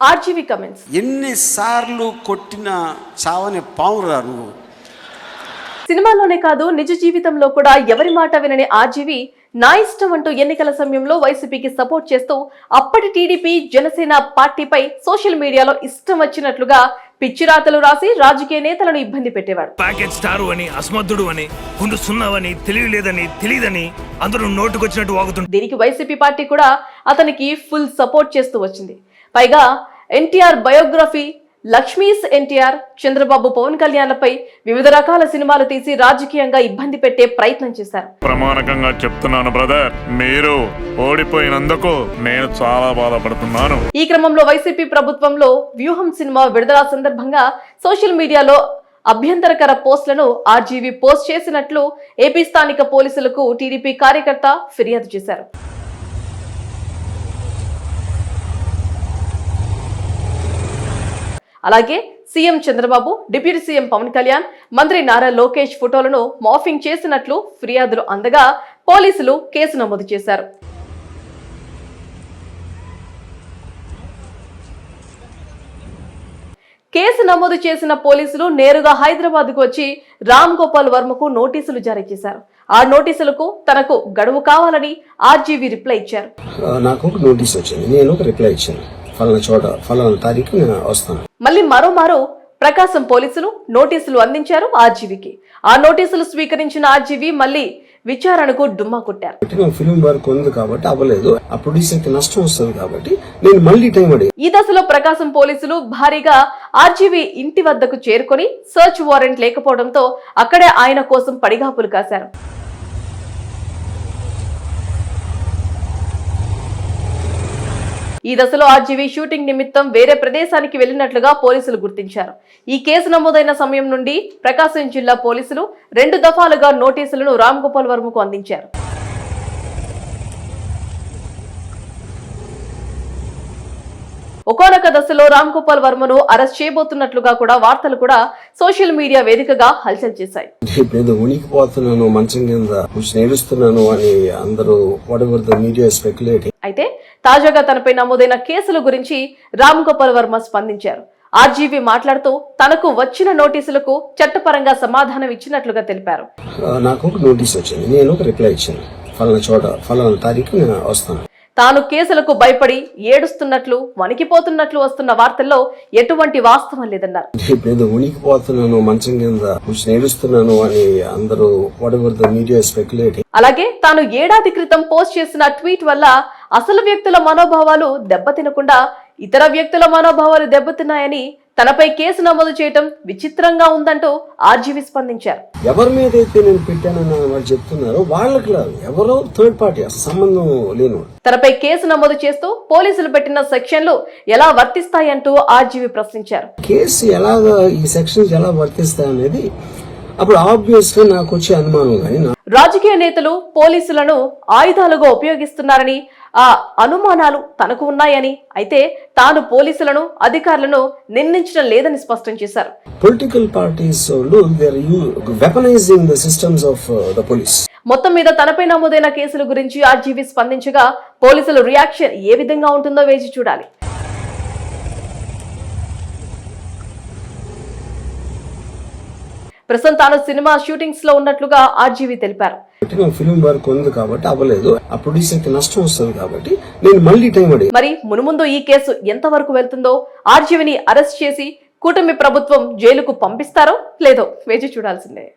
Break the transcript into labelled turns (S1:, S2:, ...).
S1: RGV comments.
S2: ఎన్నిసార్లు కొట్టిన చావని పావురా నువ్వు.
S1: సినిమాలోనే కాదు నిజ జీవితంలో కూడా ఎవరి మాట వినని ఆర్జీవి నా ఇష్టం అంటూ ఎన్నికల సమయంలో వైసీపీకి సపోర్ట్ చేస్తూ అప్పటి టీడీపీ జనసేన పార్టీపై సోషల్ మీడియాలో ఇష్టం వచ్చినట్లుగా పిచ్చిరాతలు రాసి రాజకీయ నేతలను ఇబ్బంది పెట్టేవాడు.
S3: ప్యాకెట్ స్టారు అని, అస్మద్దుడు అని, గుండు సున్నావని, తెలియదని అందరూ నోటుకొచ్చినట్టు వాగుతుంది.
S1: దీనికి వైసీపీ పార్టీ కూడా అతనికి ఫుల్ సపోర్ట్ చేస్తూ వచ్చింది. పైగా ఎన్టీఆర్ బయోగ్రఫీ, లక్ష్మీస్ ఎన్టీఆర్, చంద్రబాబు, పవన్ కళ్యాణ్లపై వివిధ రకాల సినిమాలు తీసి రాజకీయంగా ఇబ్బంది పెట్టే ప్రయత్నం చేశారు.
S3: ప్రమాణకంగా చెప్తున్నాను బ్రదర్, మీరు ఓడిపోయినందుకు నేను చాలా బాధపడుతున్నాను.
S1: ఈ క్రమంలో వైసీపీ ప్రభుత్వంలో వ్యూహం సినిమా విడుదల సందర్భంగా సోషల్ మీడియాలో అభ్యంతరకర పోస్టులను ఆర్జీవి పోస్ట్ చేసినట్లు ఏపీ స్థానిక పోలీసులకు టీడీపీ కార్యకర్త ఫిర్యాదు చేశారు. అలాగే CM Chandrababu, deputy CM Pawan Kalyan, మంత్రి నారా లోకేష్ ఫోటోలను మార్ఫింగ్ చేసినట్లు ఫిర్యాదులు అందగా పోలీసులు కేసు నమోదు చేశారు. కేసు నమోదు చేసిన పోలీసులు నేరుగా హైదరాబాద్ కు వచ్చి రామ్ గోపాల్ వర్మకు నోటీసులు జారీ చేశారు. ఆ నోటీసులకు తనకు గడువు కావాలని ఆర్జీవి రిప్లై ఇచ్చారు.
S2: నాకు ఒక నోటీస్ వచ్చింది, నేను ఒక రిప్లై ఇచ్చాను, ఫలానా చోట ఫలానా తారీఖు నేను వస్తాను.
S1: మళ్ళీ మరోమారు ప్రకాశం పోలీసులు నోటీసులు అందించారు ఆర్జీవికి. ఆ నోటీసులు స్వీకరించిన ఆర్జీవి మళ్ళీ విచారణకు డుమ్మా కొట్టారు.
S2: ఫిల్మ్ వర్క్ ఉంది కాబట్టి అవ్వలేదు, ఆ ప్రొడ్యూసర్ కి నష్టం వస్తుంది కాబట్టి నేను మళ్ళీ టైం అడిగాను.
S1: ఈ దశలో ప్రకాశం పోలీసులు భారీగా ఆర్జీవి ఇంటి వద్దకు చేరుకొని సర్చ్ వారెంట్ లేకపోవడంతో అక్కడే ఆయన కోసం పడిగాపులు కాశారు. ఈ దశలో ఆర్జీవి షూటింగ్ నిమిత్తం వేరే ప్రదేశానికి వెళ్లినట్లుగా పోలీసులు గుర్తించారు. ఈ కేసు నమోదైన సమయం నుండి ప్రకాశం జిల్లా పోలీసులు 2 దఫాలుగా నోటీసులను రామ్ గోపాల్ వర్మకు అందించారు. ఒకానొక దశలో రామ్ గోపాల్ వర్మను అరెస్ట్ చేయబోతున్నట్లుగా కూడా వార్తలు కూడా సోషల్ మీడియా వేదికగా హల్చల్ చేశాయి. అయితే తాజాగా తనపై నమోదైన కేసుల గురించి రామ్ గోపాల్ వర్మ స్పందించారు. ఆర్జీవి మాట్లాడుతూ తనకు వచ్చిన నోటీసులకు చట్టపరంగా సమాధానం ఇచ్చినట్లుగా తెలిపారు.
S2: నాకు ఒక నోటీస్ వచ్చింది, నేను ఒక రిప్లై ఇచ్చాను, ఫలానా చోట ఫలానా తారీఖు నేను వస్తాను.
S1: తాను కేసులకు భయపడి ఏడుస్తున్నట్లు, వణికిపోతున్నట్లు వస్తున్న వార్తల్లో ఎటువంటి వాస్తవం లేదన్నారు. అలాగే తాను ఏడాది క్రితం పోస్ట్ చేసిన ట్వీట్ వల్ల అసలు వ్యక్తుల మనోభావాలు దెబ్బతినకుండా ఇతర వ్యక్తుల మనోభావాలు దెబ్బతిన్నాయని తనపై కేసు నమోదు చేయడం విచిత్రంగా ఉందంటూ ఆర్జీవి స్పందించారు.
S2: ఎవరి మీద అయితే నేను పెట్టానని వాళ్ళు చెప్తున్నారో వాళ్ళకి ఎవరో థర్డ్ పార్టీ, అసలు సంబంధం లేను.
S1: తనపై కేసు నమోదు చేస్తూ పోలీసులు పెట్టిన సెక్షన్లు ఎలా వర్తిస్తాయంటూ ఆర్జీవి ప్రశ్నించారు.
S2: కేసు ఎలాగా, ఈ సెక్షన్స్ ఎలా వర్తిస్తాయి అనేది అప్పుడు ఆబ్వియస్ గా నాకు వచ్చే అనుమానం. కానీ
S1: రాజకీయ నేతలు పోలీసులను ఆయుధాలుగా ఉపయోగిస్తున్నారని, ఆ అనుమానాలు తనకు ఉన్నాయని, అయితే తాను పోలీసులను, అధికారులను నిందించడం లేదని స్పష్టం చేశారు.
S2: Political parties weaponising the systems of the police.
S1: మొత్తం మీద తనపై నమోదైన కేసుల గురించి ఆర్జీవి స్పందించగా పోలీసుల రియాక్షన్ ఏ విధంగా ఉంటుందో వేచి చూడాలి. ప్రస్తుతం తాను సినిమా షూటింగ్స్ లో ఉన్నట్లుగా ఆర్జీవి తెలిపారు.
S2: ఫిల్మ్ వర్క్ ఉంది కాబట్టి అవ్వలేదు, ఆ ప్రొడ్యూసర్ కి నష్టం వస్తుంది కాబట్టి నేను మళ్ళీ టైం అడిగాను.
S1: మరి మునుముందు ఈ కేసు ఎంత వరకు వెళ్తుందో, ఆర్జీవిని అరెస్ట్ చేసి కూటమి ప్రభుత్వం జైలుకు పంపిస్తారో లేదో వేచి చూడాల్సిందే.